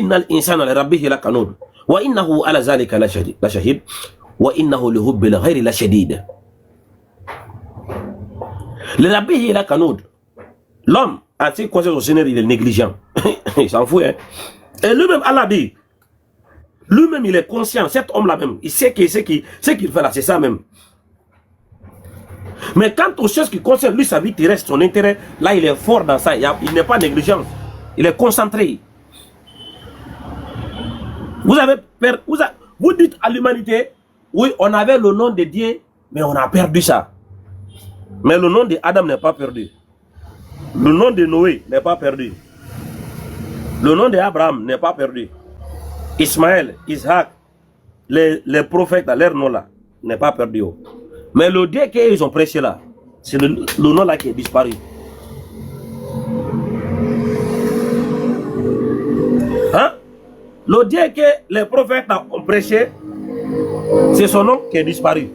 innal insana li rabbihi lakanud wa innahu ala zalika la shahid wa innahu li hubbil ghayri la shadid. Le rabbihi lakanud. L'homme, en ce qui concerne au Seigneur, il est négligent. Il s'en fout, hein. Et lui-même, Allah dit, lui-même, il est conscient, cet homme-là même, il sait qu'il fait là, c'est ça même. Mais quant aux choses qui concernent lui, sa vie terrestre, son intérêt, là, il est fort dans ça. Il n'est pas négligent. Il est concentré. Vous dites à l'humanité, oui, on avait le nom de Dieu, mais on a perdu ça. Mais le nom de Adam n'est pas perdu. Le nom de Noé n'est pas perdu. Le nom d'Abraham n'est pas perdu. Ismaël, Isaac, les prophètes, leur nom là, n'est pas perdu. Mais le Dieu qu'ils ont prêché là, c'est le nom là qui est disparu. Hein? Le Dieu que les prophètes ont prêché, c'est son nom qui est disparu.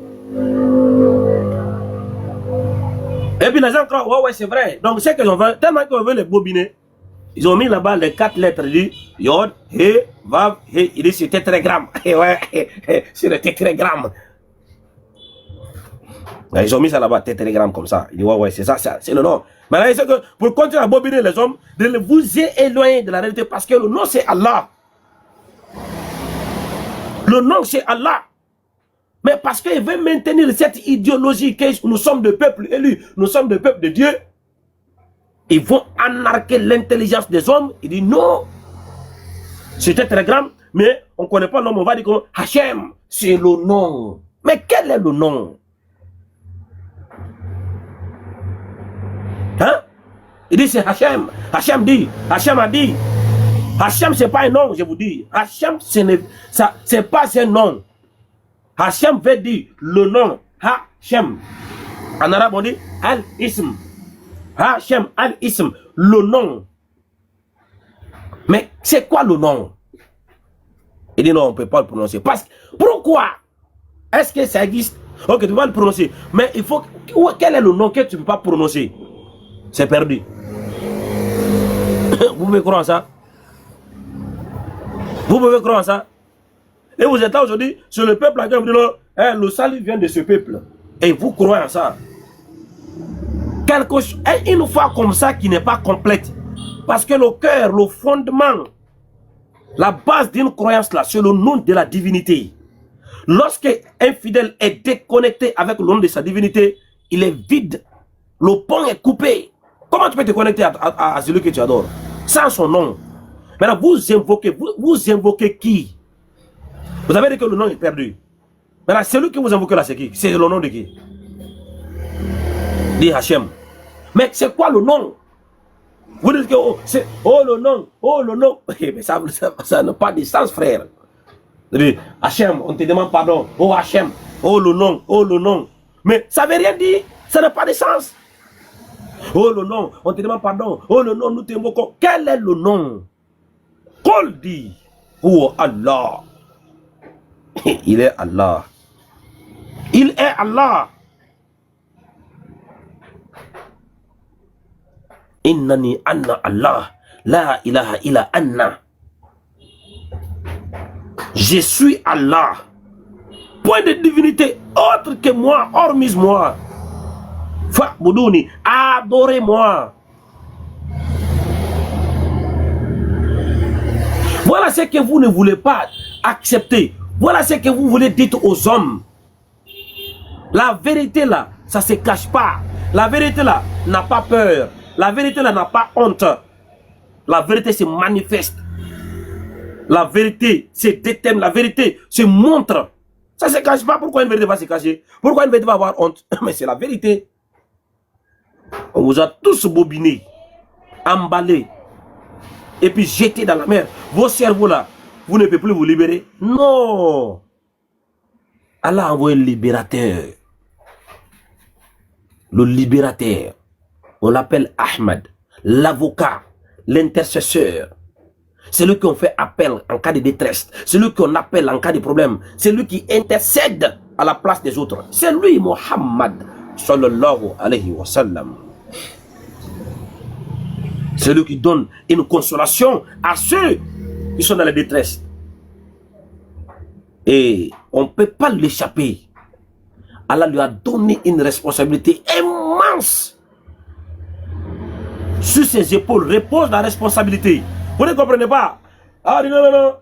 Et puis les gens croient, ouais, c'est vrai. Donc c'est qu'ils ont fait, tellement qu'ils veulent les bobiner, ils ont mis là-bas les 4 lettres, dit Yod, He, Vav, He, il dit c'est tétragramme. Et ouais, c'est le tétragramme. Ils ont mis ça là-bas, tétragramme comme ça. Il dit ouais, c'est ça, c'est le nom. Maintenant, il sait que pour continuer à bobiner les hommes, de vous éloigner de la réalité parce que le nom c'est Allah. Le nom c'est Allah. Mais parce qu'il veut maintenir cette idéologie que nous sommes de peuple élu, nous sommes de peuple de Dieu, ils vont anarquer l'intelligence des hommes. Il dit non, c'est tétragramme, mais on ne connaît pas le nom, on va dire que Hachem, c'est le nom. Mais quel est le nom? Hein? Il dit c'est Hachem. Hachem dit, Hachem a dit. Hachem c'est pas un nom, je vous dis. Hachem c'est pas un nom. Hachem veut dire le nom. Hachem. En arabe on dit Al-Ism. Hachem, Al-Ism. Le nom. Mais c'est quoi le nom? Il dit non, on ne peut pas le prononcer. Parce, pourquoi? Est-ce que ça existe? Ok, tu vas le prononcer. Mais il faut... Quel est le nom que tu ne peux pas prononcer? C'est perdu. Vous pouvez croire ça? Vous pouvez croire ça? Et vous êtes là aujourd'hui, sur le peuple, vous dites, hein, le salut vient de ce peuple. Et vous croyez en ça. Une foi comme ça qui n'est pas complète. Parce que le cœur, le fondement, la base d'une croyance là, c'est le nom de la divinité. Lorsque un fidèle est déconnecté avec le nom de sa divinité, il est vide. Le pont est coupé. Comment tu peux te connecter à celui que tu adores? Sans son nom. Maintenant, vous invoquez qui? Vous avez dit que le nom est perdu. Maintenant, celui que vous invoquez là, c'est qui? C'est le nom de qui? Dit Hachem. Mais c'est quoi le nom? Vous dites que le nom. Mais ça n'a pas de sens, frère. Hachem, on te demande pardon. Oh Hachem, oh le nom. Mais ça ne veut rien dire. Ça n'a pas de sens. Oh le nom, on te demande pardon. Oh le nom, nous t'invoquons. Quel est le nom? Qul dit. Oh Allah. Il est Allah. Il est Allah. Innani anna Allah. La ilaha illa anna. Je suis Allah. Point de divinité autre que moi, hormis moi. Fa'budouni, adorez-moi. Voilà ce que vous ne voulez pas accepter. Voilà ce que vous voulez dire aux hommes. La vérité là, ça ne se cache pas. La vérité là n'a pas peur. La vérité là n'a pas honte. La vérité se manifeste. La vérité se détermine. La vérité se montre. Ça ne se cache pas. Pourquoi une vérité va se cacher? Pourquoi une vérité va avoir honte? Mais c'est la vérité. On vous a tous bobinés, emballés, et puis jetés dans la mer. Vos cerveaux là, vous ne pouvez plus vous libérer. Non. Allah a envoyé le libérateur. Le libérateur. On l'appelle Ahmad, l'avocat, l'intercesseur. C'est lui qu'on fait appel en cas de détresse. C'est lui qu'on appelle en cas de problème. C'est lui qui intercède à la place des autres. C'est lui, Muhammad, sallallahu alayhi wa sallam. C'est lui qui donne une consolation à ceux ils sont dans la détresse. Et on ne peut pas l'échapper. Allah lui a donné une responsabilité immense. Sur ses épaules repose la responsabilité. Vous ne comprenez pas? Ah non, non, non,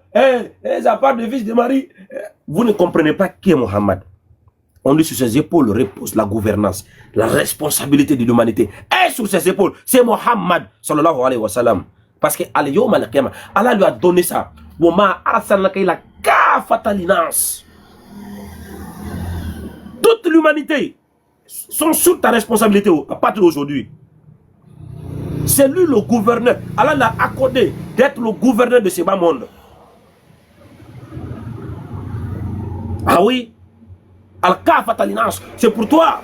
ça part de fils de Marie. Vous ne comprenez pas qui est Mohammed. On dit sur ses épaules repose la gouvernance, la responsabilité de l'humanité. Et sur ses épaules, c'est Mohammed sallallahu alayhi wa sallam. Parce que Allah lui a donné ça. Toute l'humanité sont sous ta responsabilité à partir d'aujourd'hui. C'est lui le gouverneur. Allah l'a accordé d'être le gouverneur de ce bas monde. Ah oui. C'est pour toi.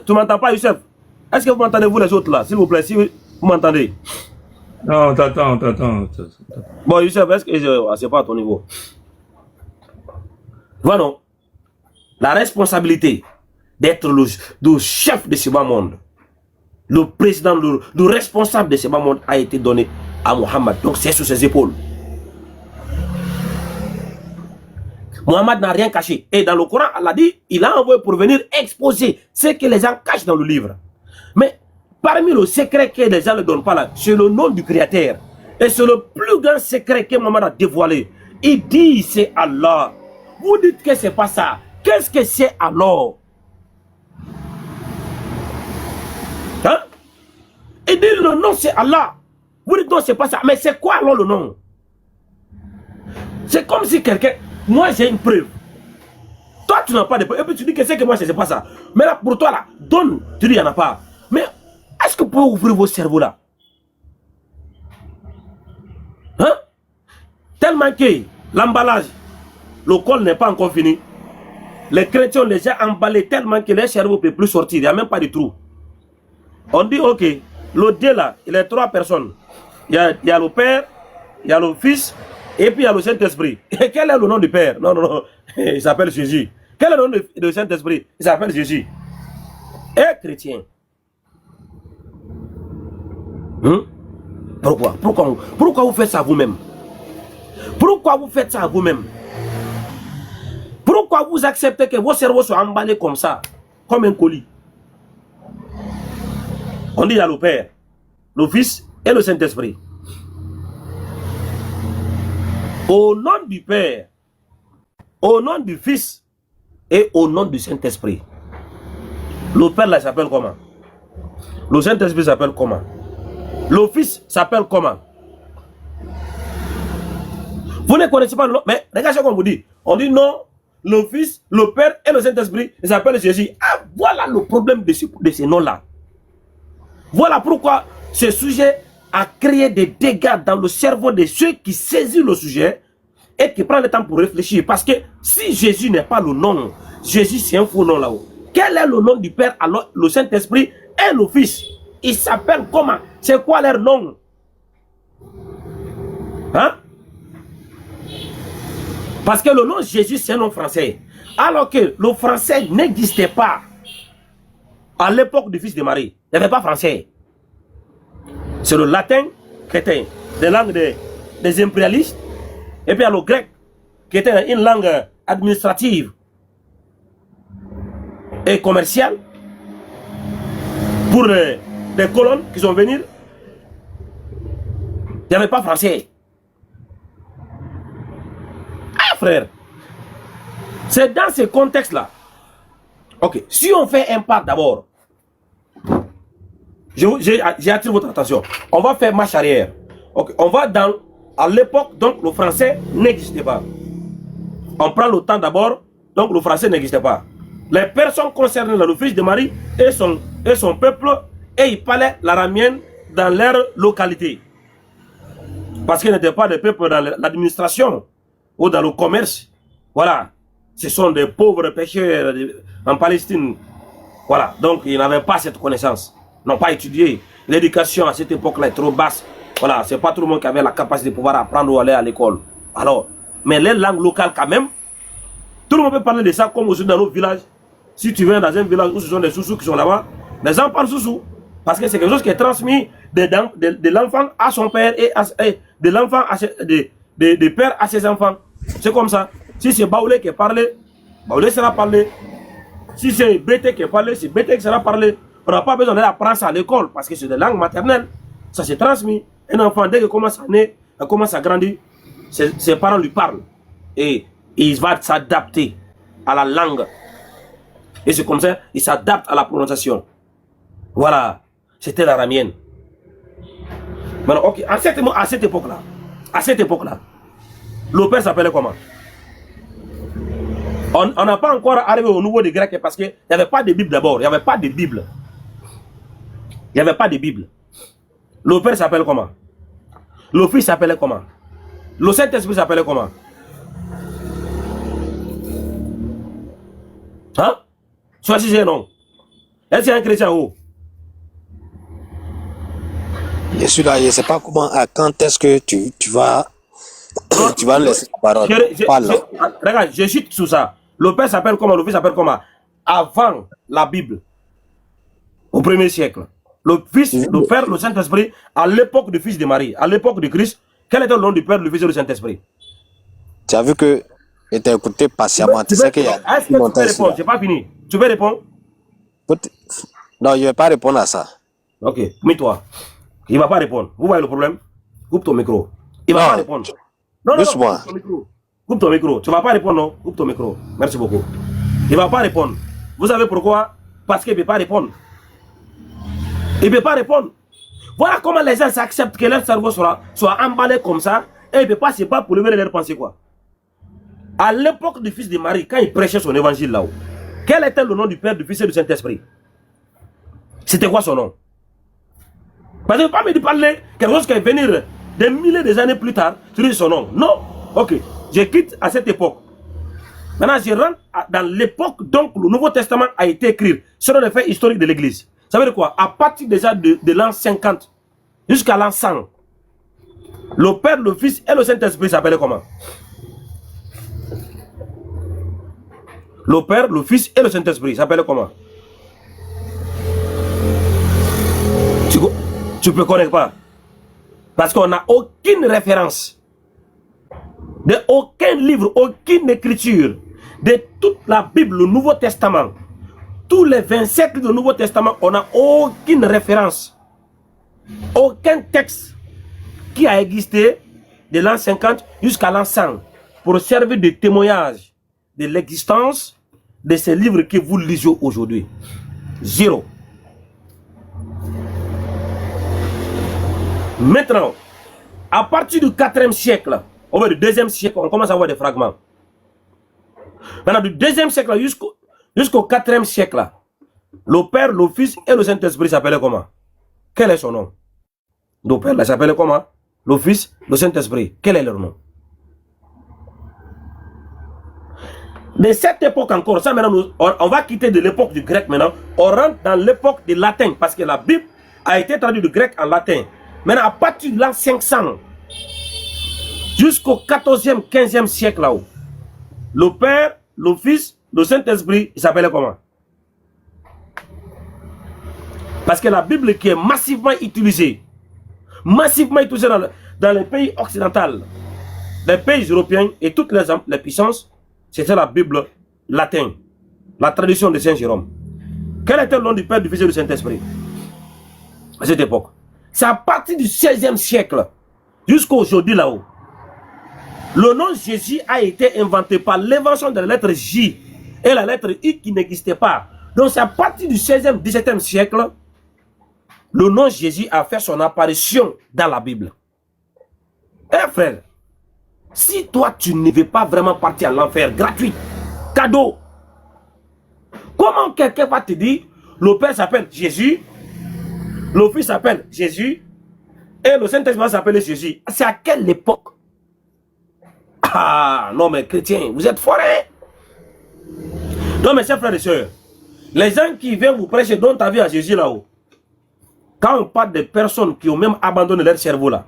Tu m'entends pas, Youssef? Est-ce que vous m'entendez, vous les autres là? S'il vous plaît, si vous m'entendez. Non, t'attends. Bon, Youssef, est-ce que c'est pas à ton niveau? Voilà. La responsabilité d'être le chef de ce bas monde, le président, le responsable de ce bas monde a été donné à Mohammed. Donc c'est sur ses épaules. Mohammed n'a rien caché. Et dans le Coran, Allah dit, il a envoyé pour venir exposer ce que les gens cachent dans le livre. Mais parmi le secret que les gens ne donnent pas là, c'est le nom du Créateur. Et c'est le plus grand secret que Mohammed a dévoilé. Il dit, c'est Allah. Vous dites que c'est pas ça. Qu'est-ce que c'est alors? Hein? Il dit, le nom c'est Allah. Vous dites non, c'est pas ça. Mais c'est quoi alors le nom? C'est comme si quelqu'un... Moi, j'ai une preuve. Toi, tu n'as pas de preuve. Et puis tu dis que c'est que moi, c'est pas ça. Mais là, pour toi, là, donne. Tu dis, il n'y en a pas. Mais est-ce que vous pouvez ouvrir vos cerveaux là? Hein? Tellement que l'emballage, le col n'est pas encore fini. Les chrétiens ont déjà emballé tellement que les cerveaux ne peuvent plus sortir. Il n'y a même pas de trou. On dit, ok, le Dieu là, il y a 3 personnes. Il y a le Père, il y a le Fils, et puis il y a le Saint-Esprit. Et quel est le nom du Père? Non, non, non, il s'appelle Jésus. Quel est le nom du Saint-Esprit? Il s'appelle Jésus. Et chrétien. Pourquoi vous faites ça vous-même? Pourquoi vous faites ça à vous-même? Pourquoi vous acceptez que vos cerveaux soient emballés comme ça, comme un colis? On dit il y a le Père, le Fils et le Saint-Esprit. Au nom du Père, au nom du Fils et au nom du Saint-Esprit. Le Père là s'appelle comment? Le Saint-Esprit s'appelle comment? Le Fils s'appelle comment? Vous ne connaissez pas le nom, mais regardez ce qu'on vous dit. On dit non, le Fils, le Père et le Saint-Esprit, ils s'appellent Jésus. Ah, voilà le problème de ces noms-là. Voilà pourquoi ce sujet a créé des dégâts dans le cerveau de ceux qui saisissent le sujet et qui prennent le temps pour réfléchir. Parce que si Jésus n'est pas le nom, Jésus c'est un faux nom là-haut. Quel est le nom du Père, alors le Saint-Esprit et le Fils? Ils s'appellent comment? C'est quoi leur nom? Hein? Parce que le nom Jésus c'est un nom français. Alors que le français n'existait pas à l'époque du fils de Marie. Il n'y avait pas français. C'est le latin qui était des langues des impérialistes. Et puis il y a le grec qui était une langue administrative et commerciale pour des colons qui sont venus. Il n'y avait pas français. Ah frère, c'est dans ce contexte-là. Ok, si on fait un pas d'abord, j'attire votre attention. On va faire marche arrière. Ok, on va à l'époque, donc le français n'existait pas. On prend le temps d'abord, donc le français n'existait pas. Les personnes concernées dans le fils de Marie et son peuple, et ils parlaient l'araméen dans leur localité. Parce qu'ils n'étaient pas des peuples dans l'administration ou dans le commerce. Voilà. Ce sont des pauvres pêcheurs en Palestine. Voilà. Donc, ils n'avaient pas cette connaissance. Ils n'ont pas étudié. L'éducation à cette époque-là est trop basse. Voilà. C'est pas tout le monde qui avait la capacité de pouvoir apprendre ou aller à l'école. Alors, mais les langues locales quand même, tout le monde peut parler de ça comme aussi dans nos villages. Si tu viens dans un village où ce sont des sous-sous qui sont là-bas, les gens parlent sous-sous. Parce que c'est quelque chose qui est transmis de l'enfant à son père et de l'enfant de père à ses enfants. C'est comme ça. Si c'est Baoulé qui parle, Baoulé sera parlé. Si c'est Bété qui parle, c'est Bété qui sera parlé. On n'a pas besoin d'apprendre ça à l'école parce que c'est des langues maternelles. Ça s'est transmis. Un enfant, dès qu'il commence à naître, il commence à grandir, ses parents lui parlent. Et il va s'adapter à la langue. Et c'est comme ça, il s'adapte à la prononciation. Voilà. C'était l'aramienne. Maintenant, ok, à cette époque-là, le père s'appelait comment? On n'a pas encore arrivé au niveau des Grecs parce qu'il n'y avait pas de Bible d'abord. Il n'y avait pas de Bible. Il n'y avait pas de Bible. Le père s'appelle comment? Le fils s'appelait comment? Le Saint-Esprit s'appelait comment? Hein? Choisissez un nom. Est-ce qu'il y a un chrétien en haut? Je suis là, je ne sais pas comment, quand est-ce que tu vas laisser la parole. Regarde, je chute sous ça. Le père s'appelle comment? Le fils s'appelle comment? Avant la Bible, au 1er siècle. Le fils, le père, le Saint-Esprit, à l'époque du fils de Marie, à l'époque de Christ, quel était le nom du père, du fils et du Saint-Esprit? Tu as vu que je t'ai écouté patiemment. Tu sais qu'il y a. Est-ce que tu peux répondre? Je n'ai pas fini. Tu veux répondre? Non, je ne vais pas répondre à ça. Ok, mets-toi. Il ne va pas répondre. Vous voyez le problème? Coupe ton micro. Il ne va pas répondre. Non, doucement. Coupe ton micro. Tu ne vas pas répondre, non? Coupe ton micro. Merci beaucoup. Il ne va pas répondre. Vous savez pourquoi? Parce qu'il ne peut pas répondre. Il ne peut pas répondre. Voilà comment les gens acceptent que leur cerveau soit emballé comme ça et il ne peut pas se battre pour lever leur pensée, quoi. À l'époque du fils de Marie, quand il prêchait son évangile là-haut, quel était le nom du Père, du Fils et du Saint-Esprit? C'était quoi son nom? Parce que ne pas me parler quelque chose qui va venir des milliers d'années plus tard, tu dis son nom. Non. Ok. Je quitte à cette époque. Maintenant, je rentre dans l'époque donc le Nouveau Testament a été écrit selon les faits historiques de l'Église. Ça veut dire quoi? À partir déjà de l'an 50 jusqu'à l'an 100, le Père, le Fils et le Saint-Esprit s'appelaient comment? Le Père, le Fils et le Saint-Esprit s'appelaient comment? Tu ne peux connaître pas. Parce qu'on n'a aucune référence de aucun livre, aucune écriture de toute la Bible, le Nouveau Testament. Tous les 27 du Nouveau Testament, on n'a aucune référence. Aucun texte qui a existé de l'an 50 jusqu'à l'an 100 pour servir de témoignage de l'existence de ces livres que vous lisez aujourd'hui. Zéro. Maintenant, à partir du 4e siècle, au moins du 2e siècle, on commence à avoir des fragments. Maintenant, du 2e siècle jusqu'au 4e siècle, le Père, le Fils et le Saint-Esprit s'appelaient comment? Quel est son nom? Le Père, il s'appelait comment? Le Fils, le Saint-Esprit. Quel est leur nom? De cette époque encore, ça maintenant, on va quitter de l'époque du grec maintenant, on rentre dans l'époque du latin, parce que la Bible a été traduite du grec en latin. Maintenant, à partir de l'an 500, jusqu'au 14e, 15e siècle là-haut, le Père, le Fils, le Saint-Esprit, il s'appelait comment? Parce que la Bible qui est massivement utilisée dans les pays occidentaux, les pays européens et toutes les puissances, c'était la Bible latine, la tradition de Saint Jérôme. Quel était le nom du Père, du Fils et du Saint-Esprit à cette époque? C'est à partir du 16e siècle jusqu'à aujourd'hui là-haut. Le nom Jésus a été inventé par l'invention de la lettre J et la lettre I qui n'existait pas. Donc c'est à partir du 16e, 17e siècle, le nom Jésus a fait son apparition dans la Bible. Eh frère, si toi tu ne veux pas vraiment partir à l'enfer, gratuit, cadeau, comment quelqu'un va te dire, le Père s'appelle Jésus, le Fils s'appelle Jésus, et le Saint-Esprit s'appelle Jésus? C'est à quelle époque? Ah, non mais chrétiens, vous êtes forés. Non mes chers frères et sœurs, les gens qui viennent vous prêcher, dont ta vie à Jésus là-haut, quand on parle de personnes qui ont même abandonné leur cerveau là,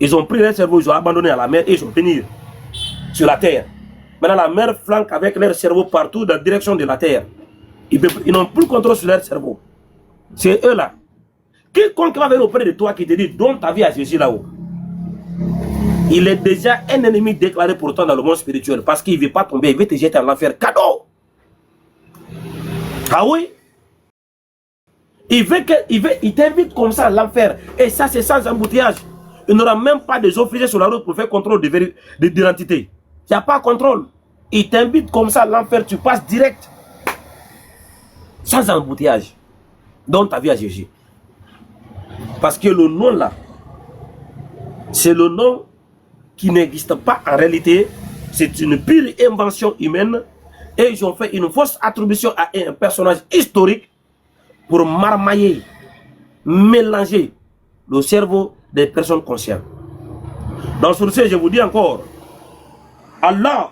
ils ont pris leur cerveau, ils ont abandonné à la mer et ils sont venus sur la terre. Maintenant la mer flanque avec leur cerveau partout dans la direction de la terre. Ils n'ont plus le contrôle sur leur cerveau. C'est eux là Quiconque va venir auprès de toi qui te dit donne ta vie à Jésus là-haut, il est déjà un ennemi déclaré pour toi dans le monde spirituel parce qu'il ne veut pas tomber, il veut te jeter en l'enfer. Cadeau. Ah oui? Il t'invite comme ça à l'enfer. Et ça, c'est sans embouteillage. Il n'aura même pas des officiers sur la route pour faire contrôle d'identité. Il n'y a pas de contrôle. Il t'invite comme ça à l'enfer, tu passes direct. Sans embouteillage. Donne ta vie à Jésus. Parce que le nom là, c'est le nom qui n'existe pas en réalité. C'est une pure invention humaine. Et ils ont fait une fausse attribution à un personnage historique pour marmailler, mélanger le cerveau des personnes conscientes. Donc sur ce, je vous dis encore, Allah,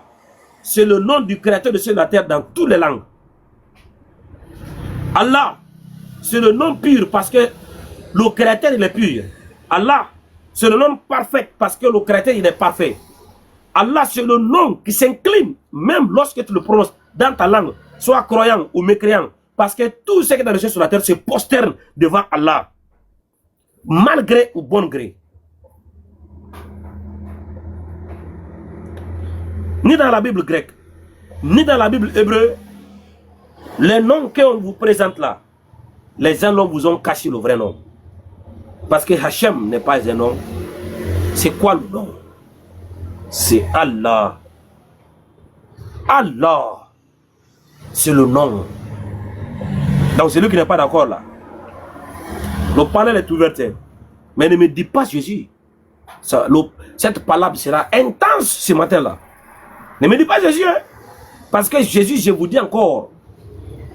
c'est le nom du créateur de ciel et de la terre dans toutes les langues. Allah, c'est le nom pur parce que le créateur il est pur. Allah, c'est le nom parfait parce que le créateur il est parfait. Allah, c'est le nom qui s'incline même lorsque tu le prononces dans ta langue, soit croyant ou mécréant. Parce que tout ce qui est dans le ciel sur la terre se prosterne devant Allah. Malgré ou bon gré. Ni dans la Bible grecque, ni dans la Bible hébreu, les noms qu'on vous présente là, les gens vous ont caché le vrai nom. Parce que Hachem n'est pas un nom. C'est quoi le nom? C'est Allah. Allah, c'est le nom. Donc c'est lui qui n'est pas d'accord là. Le panel est ouvert. Mais ne me dis pas Jésus. Cette parole sera intense ce matin là. Ne me dis pas Jésus. Hein? Parce que Jésus, je vous dis encore,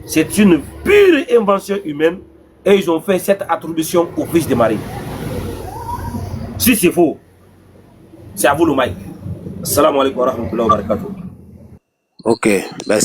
c'est une pure invention humaine. Et ils ont fait cette attribution au fils de Marie. Si c'est faux, c'est à vous le mic. Assalamu alaikum wa rahmatullahi wa barakatuh. Ok, merci.